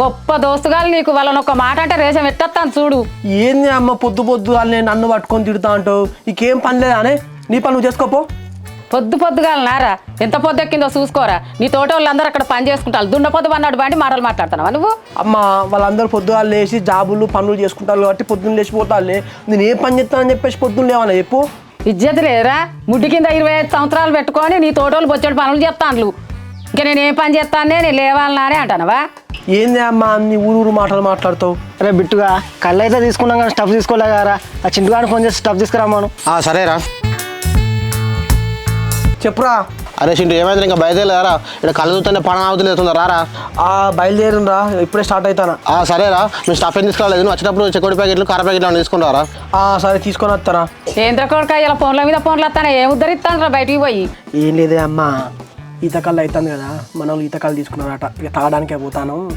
గొప్ప దోస్తుగాలు నీకు వాళ్ళని ఒక మాట అంటే రేషం ఎట్టేస్తాను చూడు. ఏంది అమ్మ పొద్దు పొద్దు వాళ్ళని నన్ను పట్టుకొని తిడతా అంటావు? ఇంకేం పని లేదా అనే? నీ పని నువ్వు చేసుకోపో. పొద్దుగాలనారా ఎంత పొద్దెక్కిందో చూసుకోరా. నీ తోట వాళ్ళందరూ అక్కడ పని చేసుకుంటారు. దున్నపొద్దు అన్నాడు బండి మాటలు మాట్లాడుతున్నావా నువ్వు? అమ్మ వాళ్ళందరూ పొద్దుగాలు లేచి జాబులు పనులు చేసుకుంటారు కాబట్టి పొద్దున్న లేచిపోతారులే. నేను ఏం పని చేస్తానని చెప్పేసి పొద్దున్న లేవన్నా చెప్పు. ఇజ్జత్ లేరా? ముడ్డి కింద 25 సంవత్సరాలు పెట్టుకొని నీ తోటోళ్ళు బొచ్చడి పనులు చేస్తాను. ఇంకా నేను ఏం పని చేస్తానే నేను లేవాలనానే అంటానవా? ఏంది అమ్మా నీ ఊరు మాటలు మాట్లాడతావు? అరే బిట్టుగా కళ్ళు అయితే తీసుకున్నాం కానీ స్టఫ్ తీసుకోలే కదరా. ఆ చింటుగాని ఫోన్ చేసి స్టఫ్ తీసుకురామాను. సరేరా చెప్పురా. అరే చింటూ ఏమైంది ఇంకా బయలుదేరారా? ఇక్కడ కళ్ళు చూస్తేనే పని అవుతుంది రారా. బయలుదేరినరా ఇప్పుడే స్టార్ట్ అవుతానా. సరేరా మీరు స్టఫ్ ఏం తీసుకురాలేదు, నువ్వు వచ్చేటప్పుడు చెకోడి ప్యాకెట్లు కార ప్యాకెట్లు తీసుకుంటారా? సరే తీసుకొని వస్తారా. ఏంద్ర కొడుక ఇలా ఫోన్ల మీద ఫోన్లు వస్తానే ఏం ఉద్ధరిస్తాను బయటికి పోయి? ఏం లేదే అమ్మా, ఈతకాళ్ళు అవుతుంది కదా, మన వాళ్ళు ఈతకాళ్ళు తీసుకున్నారట. ఇక తాగడానికే పోతాను,